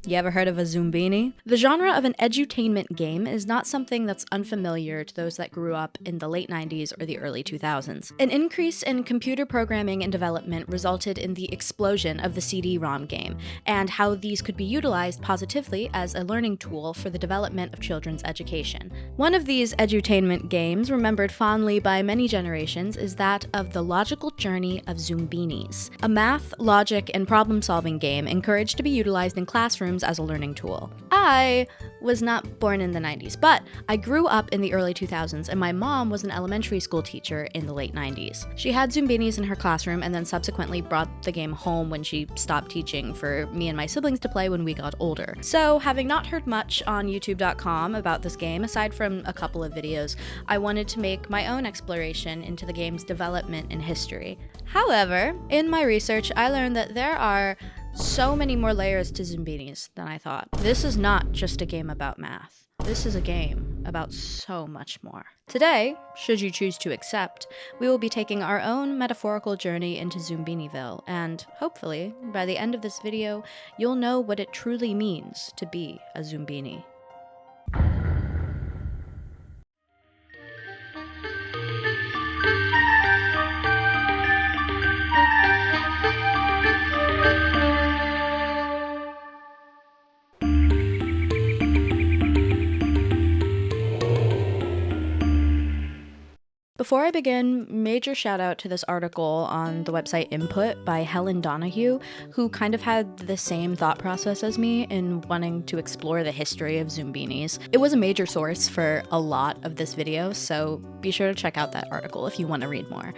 You ever heard of a Zoombini? The genre of an edutainment game is not something that's unfamiliar to those that grew up in the late 90s or the early 2000s. An increase in computer programming and development resulted in the explosion of the CD-Rom game, and how these could be utilized positively as a learning tool for the development of children's education. One of these edutainment games, remembered fondly by many generations, is that of the Logical Journey of Zoombinis, a math, logic, and problem-solving game encouraged to be utilized in classrooms as a learning tool. I was not born in the 90s, but I grew up in the early 2000s, and my mom was an elementary school teacher in the late 90s. She had Zoombinis in her classroom and then subsequently brought the game home when she stopped teaching for me and my siblings to play when we got older. So, having not heard much on youtube.com about this game, aside from a couple of videos, I wanted to make my own exploration into the game's development and history. However, in my research, I learned that there are so many more layers to Zoombinis than I thought. This is not just a game about math. This is a game about so much more. Today, should you choose to accept, we will be taking our own metaphorical journey into Zoombiniville, and hopefully, by the end of this video, you'll know what it truly means to be a Zoombini. Before I begin, major shout out to this article on the website Input by Helen Donahue, who kind of had the same thought process as me in wanting to explore the history of Zoombinis. It was a major source for a lot of this video, so be sure to check out that article if you want to read more.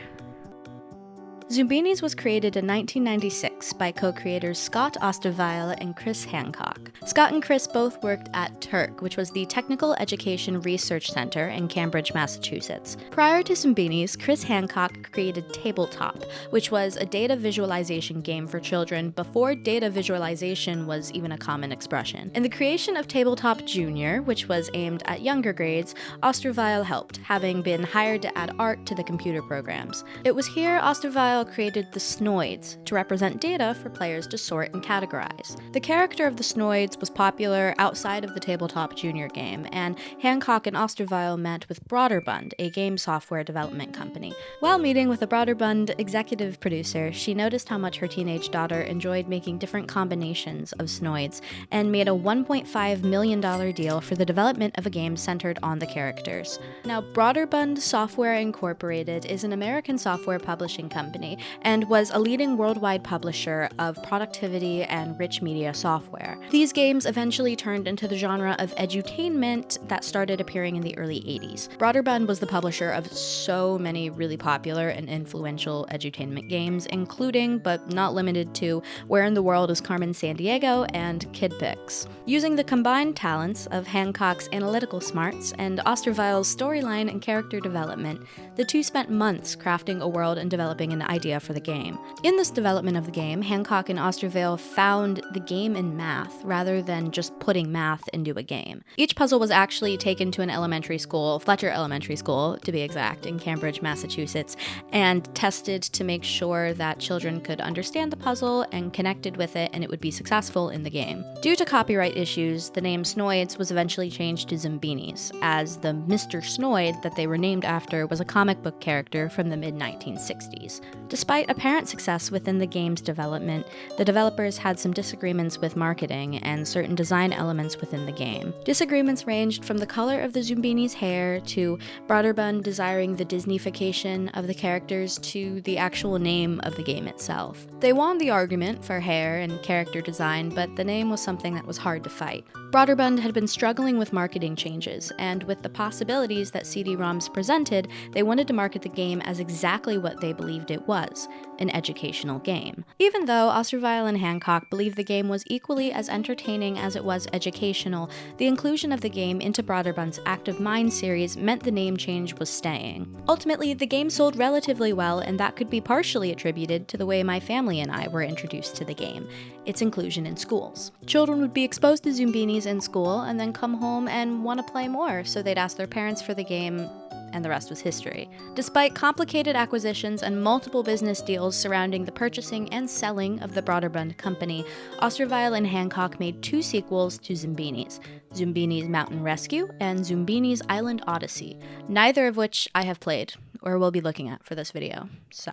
Zoombinis was created in 1996 by co-creators Scott Osterweil and Chris Hancock. Scott and Chris both worked at TERC, which was the Technical Education Research Center in Cambridge, Massachusetts. Prior to Zoombinis, Chris Hancock created Tabletop, which was a data visualization game for children before data visualization was even a common expression. In the creation of Tabletop Junior, which was aimed at younger grades, Osterweil helped, having been hired to add art to the computer programs. It was here Osterweil created the Snoids to represent data for players to sort and categorize. The character of the Snoids was popular outside of the Tabletop Junior game, and Hancock and Osterweil met with Broderbund, a game software development company. While meeting with the Broderbund executive producer, she noticed how much her teenage daughter enjoyed making different combinations of Snoids, and made a $1.5 million deal for the development of a game centered on the characters. Now, Broderbund Software Incorporated is an American software publishing company, and was a leading worldwide publisher of productivity and rich media software. These games eventually turned into the genre of edutainment that started appearing in the early 80s. Broderbund was the publisher of so many really popular and influential edutainment games, including, but not limited to, Where in the World is Carmen Sandiego and Kid Pix. Using the combined talents of Hancock's analytical smarts and Osterweil's storyline and character development, the two spent months crafting a world and developing an idea for the game. In this development of the game, Hancock and Osterweil found the game in math rather than just putting math into a game. Each puzzle was actually taken to an elementary school, Fletcher Elementary School to be exact, in Cambridge, Massachusetts, and tested to make sure that children could understand the puzzle and connected with it, and it would be successful in the game. Due to copyright issues, the name Snoids was eventually changed to Zoombinis, as the Mr. Snoid that they were named after was a comic book character from the mid-1960s. Despite apparent success within the game's development, the developers had some disagreements with marketing and certain design elements within the game. Disagreements ranged from the color of the Zoombini's hair to Broderbund desiring the Disneyfication of the characters to the actual name of the game itself. They won the argument for hair and character design, but the name was something that was hard to fight. Broderbund had been struggling with marketing changes, and with the possibilities that CD-ROMs presented, they wanted to market the game as exactly what they believed it was, an educational game. Even though Osterweil and Hancock believed the game was equally as entertaining as it was educational, the inclusion of the game into Broderbund's Active Mind series meant the name change was staying. Ultimately, the game sold relatively well, and that could be partially attributed to the way my family and I were introduced to the game, its inclusion in schools. Children would be exposed to Zoombinis in school and then come home and want to play more, so they'd ask their parents for the game and the rest was history. Despite complicated acquisitions and multiple business deals surrounding the purchasing and selling of the Broderbund company, Osterweil and Hancock made 2 sequels to Zoombinis, Zoombinis Mountain Rescue and Zoombinis Island Odyssey, neither of which I have played or will be looking at for this video, so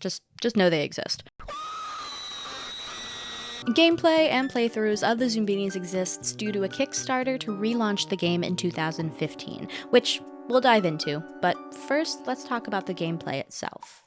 just know they exist. Gameplay and playthroughs of the Zoombinis exists due to a Kickstarter to relaunch the game in 2015, which we'll dive into, but first let's talk about the gameplay itself.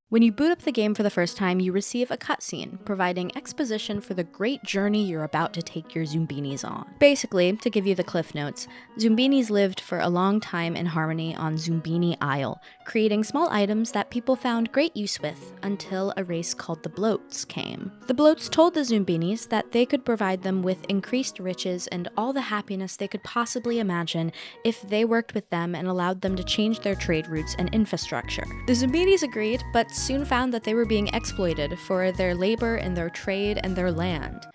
When you boot up the game for the first time, you receive a cutscene, providing exposition for the great journey you're about to take your Zoombinis on. Basically, to give you the cliff notes, Zoombinis lived for a long time in harmony on Zoombini Isle, creating small items that people found great use with until a race called the Bloats came. The Bloats told the Zoombinis that they could provide them with increased riches and all the happiness they could possibly imagine if they worked with them and allowed them to change their trade routes and infrastructure. The Zoombinis agreed, but soon found that they were being exploited for their labor and their trade and their land.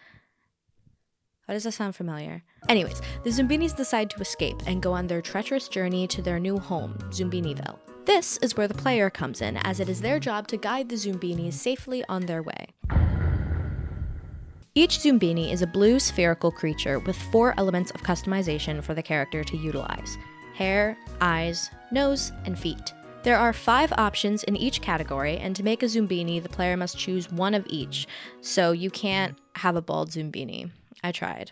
Why does that sound familiar? Anyways, the Zoombinis decide to escape and go on their treacherous journey to their new home, Zoombiniville. This is where the player comes in, as it is their job to guide the Zoombinis safely on their way. Each Zoombini is a blue spherical creature with 4 elements of customization for the character to utilize: hair, eyes, nose, and feet. There are 5 options in each category, and to make a Zoombini, the player must choose one of each, so you can't have a bald Zoombini. I tried.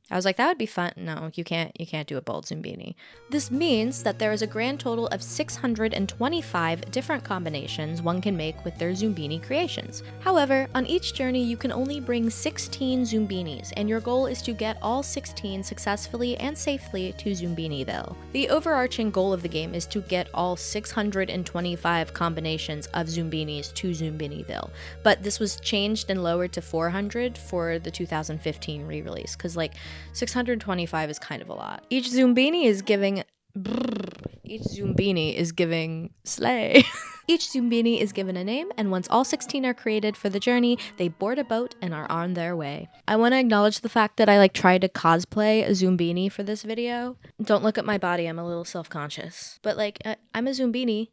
I was like, that would be fun. No, you can't do a bald Zoombini. This means that there is a grand total of 625 different combinations one can make with their Zoombini creations. However, on each journey you can only bring 16 Zoombinis, and your goal is to get all 16 successfully and safely to Zoombiniville. The overarching goal of the game is to get all 625 combinations of Zoombinis to Zoombiniville, but this was changed and lowered to 400 for the 2015 re-release, because 625 is kind of a lot. Each Zoombini is giving slay. Each Zoombini is given a name, and once all 16 are created for the journey, they board a boat and are on their way. I want to acknowledge the fact that I tried to cosplay a Zoombini for this video. Don't look at my body, I'm a little self-conscious. But I'm a Zoombini.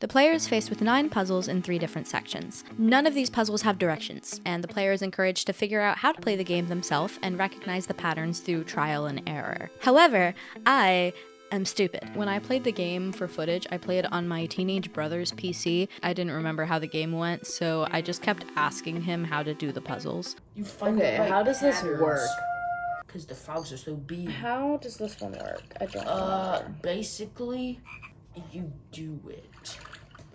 The player is faced with 9 puzzles in 3 different sections. None of these puzzles have directions, and the player is encouraged to figure out how to play the game themselves and recognize the patterns through trial and error. However, I am stupid. When I played the game for footage, I played on my teenage brother's PC. I didn't remember how the game went, so I just kept asking him how to do the puzzles. You find how does this work? Because the frogs are so big. How does this one work? I don't know. Basically, you do it.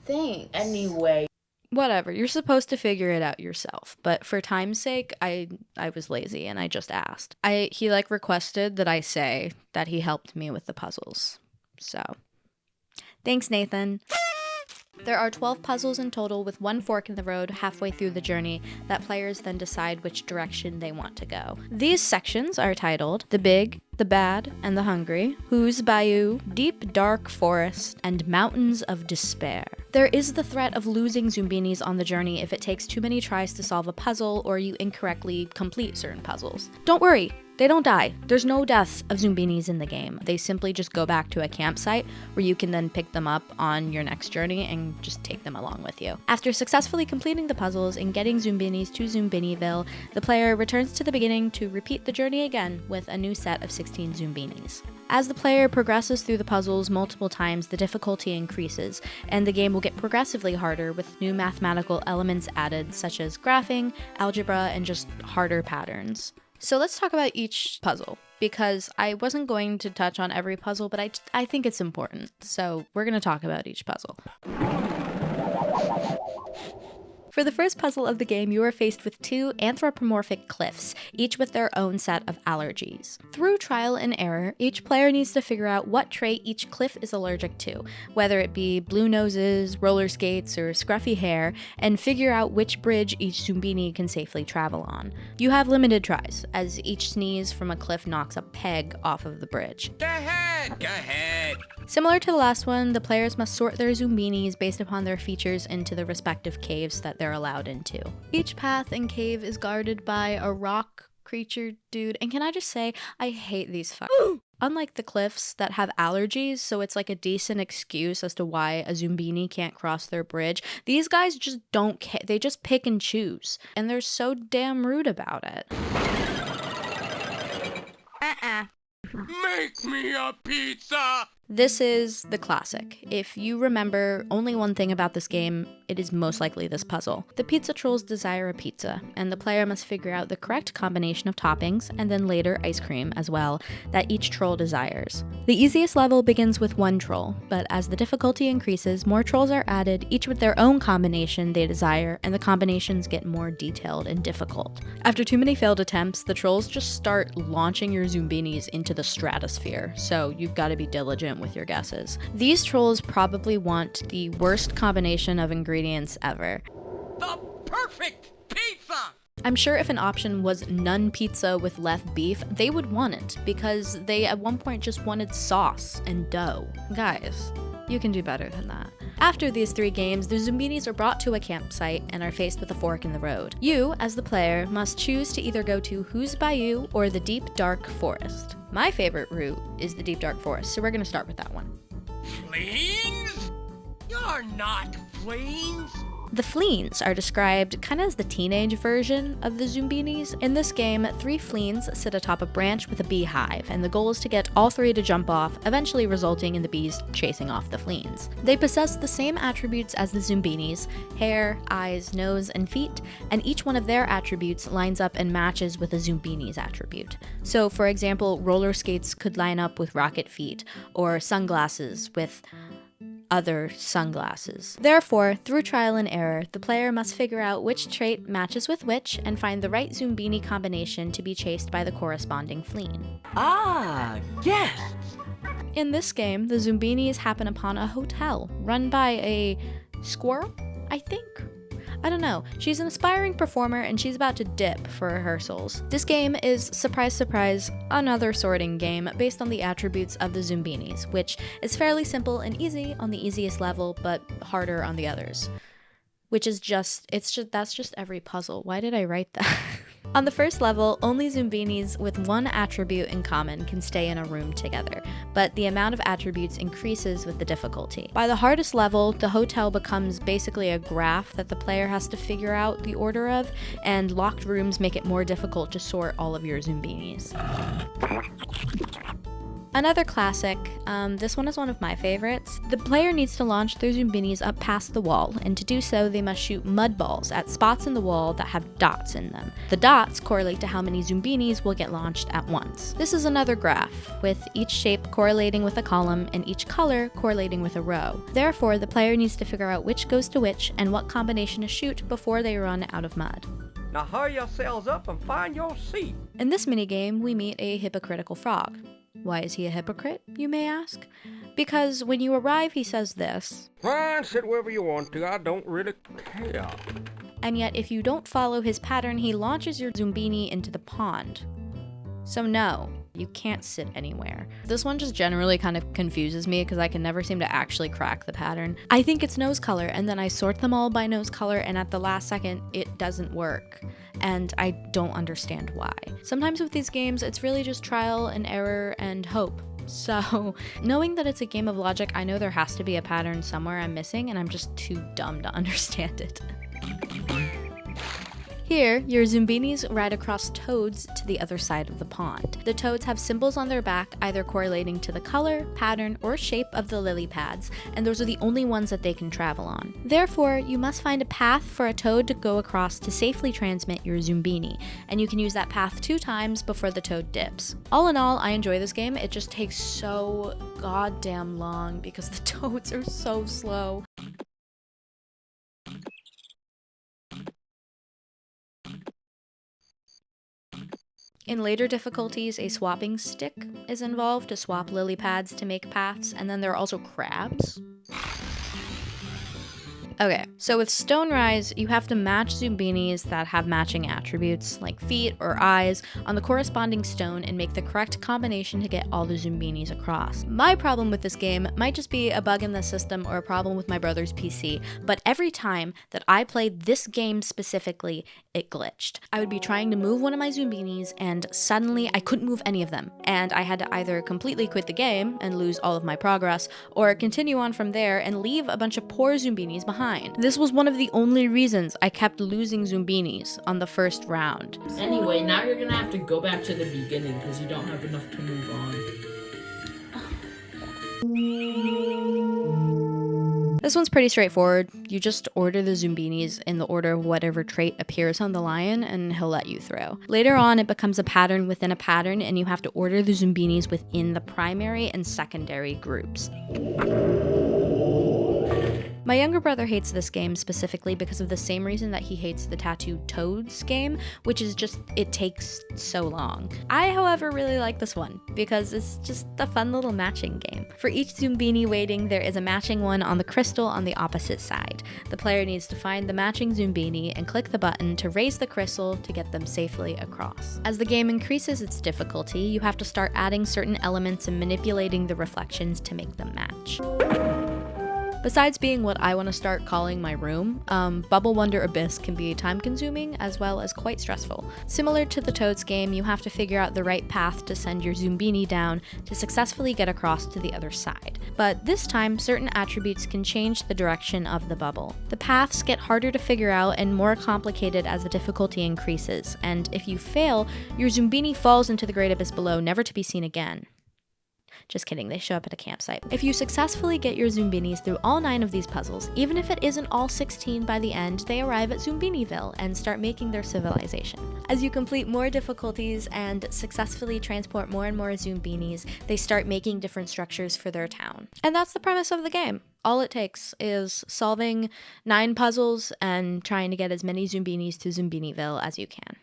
Thanks. Anyway. Whatever, you're supposed to figure it out yourself, but for time's sake, I was lazy and I just asked. He requested that I say that he helped me with the puzzles. So, thanks, Nathan. There are 12 puzzles in total, with 1 fork in the road halfway through the journey that players then decide which direction they want to go. These sections are titled The Big, The Bad, and The Hungry, Whose Bayou, Deep Dark Forest, and Mountains of Despair. There is the threat of losing Zoombinis on the journey if it takes too many tries to solve a puzzle or you incorrectly complete certain puzzles. Don't worry, they don't die. There's no deaths of Zoombinis in the game. They simply just go back to a campsite where you can then pick them up on your next journey and just take them along with you. After successfully completing the puzzles and getting Zoombinis to Zoombiniville, the player returns to the beginning to repeat the journey again with a new set of 16 Zoombinis. As the player progresses through the puzzles multiple times, the difficulty increases, and the game will get progressively harder with new mathematical elements added, such as graphing, algebra, and just harder patterns. So let's talk about each puzzle, because I wasn't going to touch on every puzzle, but I think it's important. So we're going to talk about each puzzle. For the first puzzle of the game, you are faced with 2 anthropomorphic cliffs, each with their own set of allergies. Through trial and error, each player needs to figure out what trait each cliff is allergic to, whether it be blue noses, roller skates, or scruffy hair, and figure out which bridge each Zoombini can safely travel on. You have limited tries, as each sneeze from a cliff knocks a peg off of the bridge. The head! Go ahead. Similar to the last one, the players must sort their Zoombinis based upon their features into the respective caves that they're allowed into. Each path and cave is guarded by a rock creature dude, and can I just say, I hate these Unlike the cliffs that have allergies, so it's like a decent excuse as to why a Zoombini can't cross their bridge, these guys just don't care. They just pick and choose, and they're so damn rude about it. Make me a pizza! This is the classic. If you remember only one thing about this game, it is most likely this puzzle. The pizza trolls desire a pizza, and the player must figure out the correct combination of toppings, and then later ice cream as well, that each troll desires. The easiest level begins with one troll, but as the difficulty increases, more trolls are added, each with their own combination they desire, and the combinations get more detailed and difficult. After too many failed attempts, the trolls just start launching your Zoombinis into the stratosphere, so you've got to be diligent with your guesses. These trolls probably want the worst combination of ingredients ever. The perfect pizza! I'm sure if an option was none pizza with left beef, they would want it, because they at one point just wanted sauce and dough. Guys, you can do better than that. After these 3 games, the Zoombinis are brought to a campsite and are faced with a fork in the road. You, as the player, must choose to either go to Who's Bayou or the Deep Dark Forest. My favorite route is the Deep Dark Forest, so we're gonna start with that one. Fleens? You're not fleens! The fleens are described kind of as the teenage version of the Zoombinis. In this game, 3 fleens sit atop a branch with a beehive, and the goal is to get all 3 to jump off, eventually resulting in the bees chasing off the fleens. They possess the same attributes as the Zoombinis: hair, eyes, nose, and feet, and each one of their attributes lines up and matches with a Zoombini's attribute. So, for example, roller skates could line up with rocket feet, or sunglasses with other sunglasses. Therefore, through trial and error, the player must figure out which trait matches with which and find the right Zoombini combination to be chased by the corresponding fleen. Ah, yes! In this game, the Zoombinis happen upon a hotel run by a squirrel, I think? I don't know. She's an aspiring performer and she's about to dip for rehearsals. This game is, surprise surprise, another sorting game based on the attributes of the Zoombinis, which is fairly simple and easy on the easiest level, but harder on the others. Which is that's just every puzzle. Why did I write that? On the first level, only Zoombinis with one attribute in common can stay in a room together, but the amount of attributes increases with the difficulty. By the hardest level, the hotel becomes basically a graph that the player has to figure out the order of, and locked rooms make it more difficult to sort all of your Zoombinis. Another classic, this one is one of my favorites. The player needs to launch their Zoombinis up past the wall, and to do so they must shoot mud balls at spots in the wall that have dots in them. The dots correlate to how many Zoombinis will get launched at once. This is another graph, with each shape correlating with a column and each color correlating with a row. Therefore, the player needs to figure out which goes to which and what combination to shoot before they run out of mud. Now hurry yourselves up and find your seat. In this minigame, we meet a hypocritical frog. Why is he a hypocrite, you may ask? Because when you arrive, he says this. Fine, sit wherever you want to, I don't really care. And yet, if you don't follow his pattern, he launches your Zoombini into the pond. So no, you can't sit anywhere. This one just generally kind of confuses me because I can never seem to actually crack the pattern. I think it's nose color, and then I sort them all by nose color, and at the last second, it doesn't work. And I don't understand why. Sometimes with these games, it's really just trial and error and hope. So, knowing that it's a game of logic, I know there has to be a pattern somewhere I'm missing, and I'm just too dumb to understand it. Here, your Zoombinis ride across toads to the other side of the pond. The toads have symbols on their back, either correlating to the color, pattern, or shape of the lily pads, and those are the only ones that they can travel on. Therefore, you must find a path for a toad to go across to safely transmit your Zoombini, and you can use that path 2 times before the toad dips. All in all, I enjoy this game. It just takes so goddamn long because the toads are so slow. In later difficulties, a swapping stick is involved to swap lily pads to make paths, and then there are also crabs. Okay, so with Stone Rise, you have to match Zoombinis that have matching attributes, like feet or eyes, on the corresponding stone and make the correct combination to get all the Zoombinis across. My problem with this game might just be a bug in the system or a problem with my brother's PC, but every time that I played this game specifically, it glitched. I would be trying to move one of my Zoombinis, and suddenly I couldn't move any of them, and I had to either completely quit the game and lose all of my progress, or continue on from there and leave a bunch of poor Zoombinis behind. This was one of the only reasons I kept losing Zoombinis on the first round. Anyway, now you're gonna have to go back to the beginning because you don't have enough to move on. This one's pretty straightforward. You just order the Zoombinis in the order of whatever trait appears on the lion, and he'll let you through. Later on, it becomes a pattern within a pattern, and you have to order the Zoombinis within the primary and secondary groups. My younger brother hates this game specifically because of the same reason that he hates the Tattooed Toads game, which is just, it takes so long. I, however, really like this one because it's just a fun little matching game. For each Zoombini weighting, there is a matching one on the crystal on the opposite side. The player needs to find the matching Zoombini and click the button to raise the crystal to get them safely across. As the game increases its difficulty, you have to start adding certain elements and manipulating the reflections to make them match. Besides being what I want to start calling my room, Bubble Wonder Abyss can be time-consuming as well as quite stressful. Similar to the Toads game, you have to figure out the right path to send your Zoombini down to successfully get across to the other side. But this time, certain attributes can change the direction of the bubble. The paths get harder to figure out and more complicated as the difficulty increases, and if you fail, your Zoombini falls into the Great Abyss below, never to be seen again. Just kidding, they show up at a campsite. If you successfully get your Zoombinis through all 9 of these puzzles, even if it isn't all 16 by the end, they arrive at Zoombiniville and start making their civilization. As you complete more difficulties and successfully transport more and more Zoombinis, they start making different structures for their town. And that's the premise of the game. All it takes is solving 9 puzzles and trying to get as many Zoombinis to Zoombiniville as you can.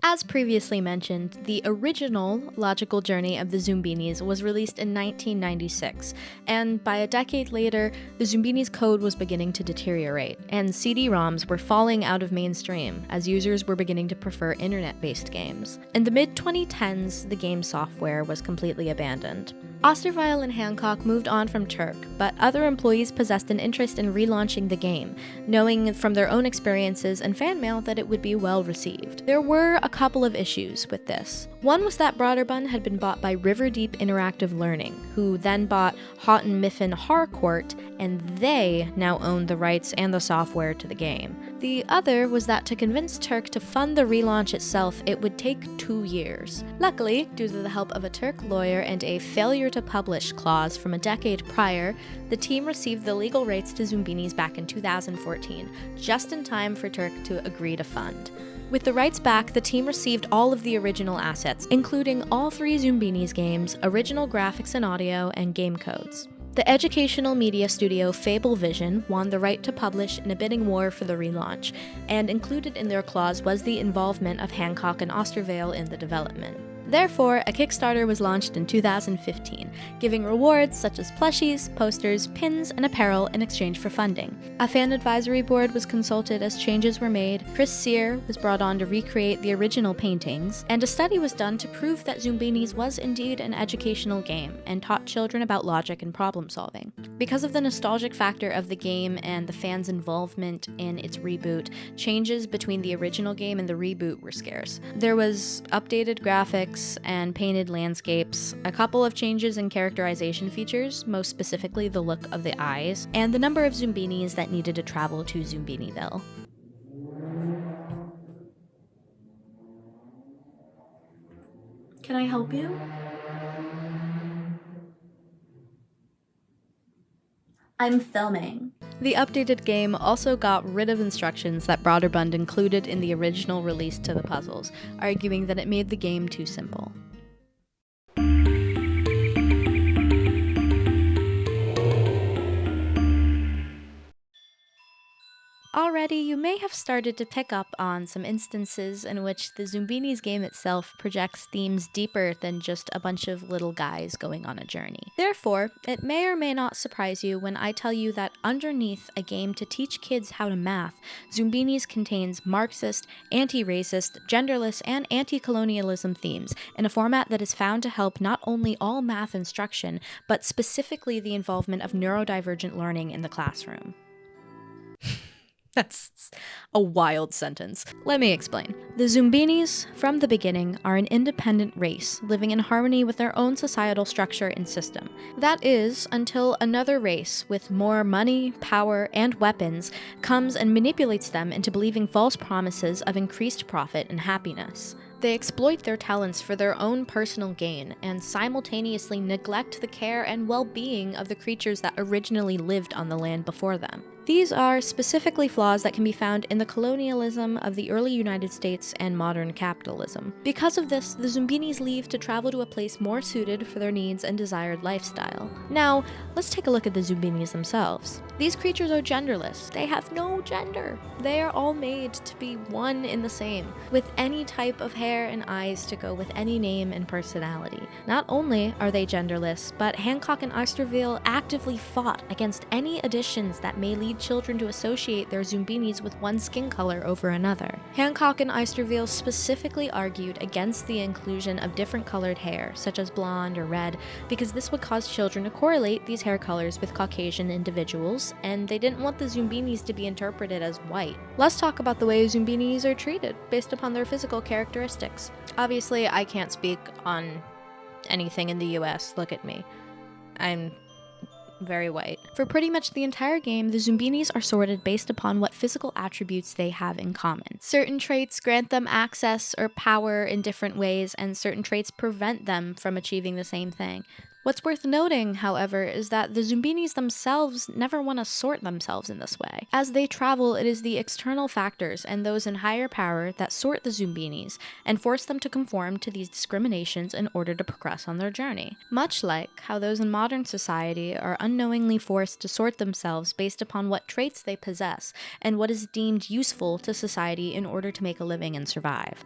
As previously mentioned, the original Logical Journey of the Zoombinis was released in 1996, and by a decade later, the Zoombinis code was beginning to deteriorate, and CD-ROMs were falling out of mainstream as users were beginning to prefer internet-based games. In the mid-2010s, the game software was completely abandoned. Osterweil and Hancock moved on from Turk, but other employees possessed an interest in relaunching the game, knowing from their own experiences and fan mail that it would be well received. There were a couple of issues with this. One was that Broderbund had been bought by Riverdeep Interactive Learning, who then bought Houghton Mifflin Harcourt, and they now owned the rights and the software to the game. The other was that to convince Turk to fund the relaunch itself, it would take 2 years. Luckily, due to the help of a Turk lawyer and a failure to publish clause from a decade prior, the team received the legal rights to Zoombinis back in 2014, just in time for Turk to agree to fund. With the rights back, the team received all of the original assets, including all 3 Zoombinis games, original graphics and audio, and game codes. The educational media studio Fable Vision won the right to publish in a bidding war for the relaunch, and included in their clause was the involvement of Hancock and Osterweil in the development. Therefore, a Kickstarter was launched in 2015, giving rewards such as plushies, posters, pins, and apparel in exchange for funding. A fan advisory board was consulted as changes were made, Chris Sear was brought on to recreate the original paintings, and a study was done to prove that Zoombinis was indeed an educational game and taught children about logic and problem solving. Because of the nostalgic factor of the game and the fans' involvement in its reboot, changes between the original game and the reboot were scarce. There was updated graphics and painted landscapes, a couple of changes in characterization features, most specifically the look of the eyes, and the number of Zoombinis that needed to travel to Zoombiniville. Can I help you? I'm filming. The updated game also got rid of instructions that Broderbund included in the original release to the puzzles, arguing that it made the game too simple. Already, you may have started to pick up on some instances in which the Zoombinis game itself projects themes deeper than just a bunch of little guys going on a journey. Therefore, it may or may not surprise you when I tell you that underneath a game to teach kids how to math, Zoombinis contains Marxist, anti-racist, genderless, and anti-colonialism themes in a format that is found to help not only all math instruction, but specifically the involvement of neurodivergent learning in the classroom. That's a wild sentence. Let me explain. The Zoombinis, from the beginning, are an independent race living in harmony with their own societal structure and system. That is, until another race with more money, power, and weapons comes and manipulates them into believing false promises of increased profit and happiness. They exploit their talents for their own personal gain and simultaneously neglect the care and well-being of the creatures that originally lived on the land before them. These are specifically flaws that can be found in the colonialism of the early United States and modern capitalism. Because of this, the Zoombinis leave to travel to a place more suited for their needs and desired lifestyle. Now, let's take a look at the Zoombinis themselves. These creatures are genderless. They have no gender. They are all made to be one in the same, with any type of hair and eyes to go with any name and personality. Not only are they genderless, but Hancock and Osterville actively fought against any additions that may lead children to associate their Zoombinis with one skin color over another. Hancock and Osterville specifically argued against the inclusion of different colored hair, such as blonde or red, because this would cause children to correlate these hair colors with Caucasian individuals, and they didn't want the Zoombinis to be interpreted as white. Let's talk about the way Zoombinis are treated, based upon their physical characteristics. Obviously, I can't speak on anything in the US. Look at me. I'm very white. For pretty much the entire game, the Zoombinis are sorted based upon what physical attributes they have in common. Certain traits grant them access or power in different ways, and certain traits prevent them from achieving the same thing. What's worth noting, however, is that the Zoombinis themselves never want to sort themselves in this way. As they travel, it is the external factors and those in higher power that sort the Zoombinis and force them to conform to these discriminations in order to progress on their journey. Much like how those in modern society are unknowingly forced to sort themselves based upon what traits they possess and what is deemed useful to society in order to make a living and survive.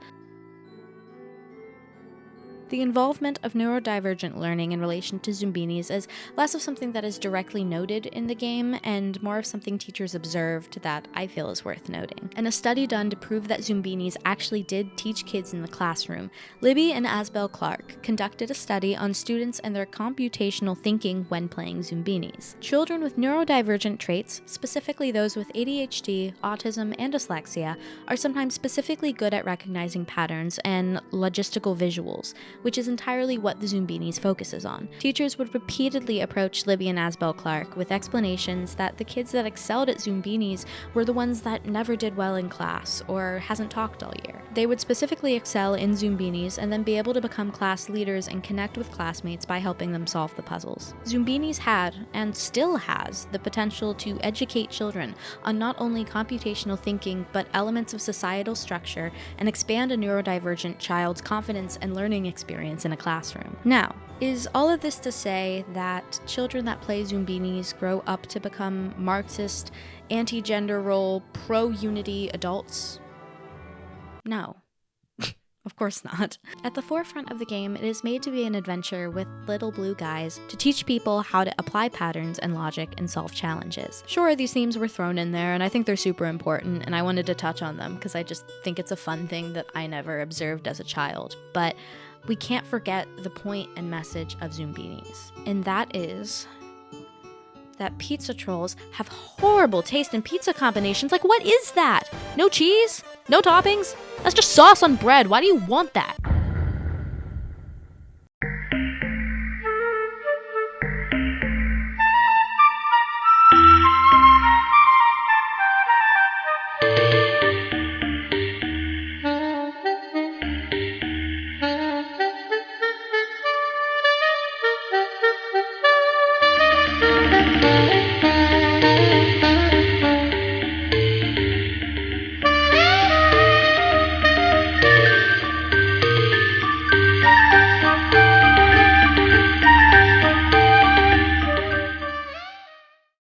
The involvement of neurodivergent learning in relation to Zoombinis is less of something that is directly noted in the game and more of something teachers observed that I feel is worth noting. In a study done to prove that Zoombinis actually did teach kids in the classroom, Libby and Asbel Clark conducted a study on students and their computational thinking when playing Zoombinis. Children with neurodivergent traits, specifically those with ADHD, autism, and dyslexia, are sometimes specifically good at recognizing patterns and logistical visuals, which is entirely what the Zoombinis focuses on. Teachers would repeatedly approach Libby and Asbel Clark with explanations that the kids that excelled at Zoombinis were the ones that never did well in class or hasn't talked all year. They would specifically excel in Zoombinis and then be able to become class leaders and connect with classmates by helping them solve the puzzles. Zoombinis had, and still has, the potential to educate children on not only computational thinking, but elements of societal structure and expand a neurodivergent child's confidence and learning experience in a classroom. Now, is all of this to say that children that play Zoombinis grow up to become Marxist, anti-gender role, pro-unity adults? No. Of course not. At the forefront of the game, it is made to be an adventure with little blue guys to teach people how to apply patterns and logic and solve challenges. Sure, these themes were thrown in there, and I think they're super important, and I wanted to touch on them because I just think it's a fun thing that I never observed as a child. But we can't forget the point and message of Zoombinis, and that is that pizza trolls have horrible taste in pizza combinations. Like, what is that? No cheese? No toppings? That's just sauce on bread. Why do you want that?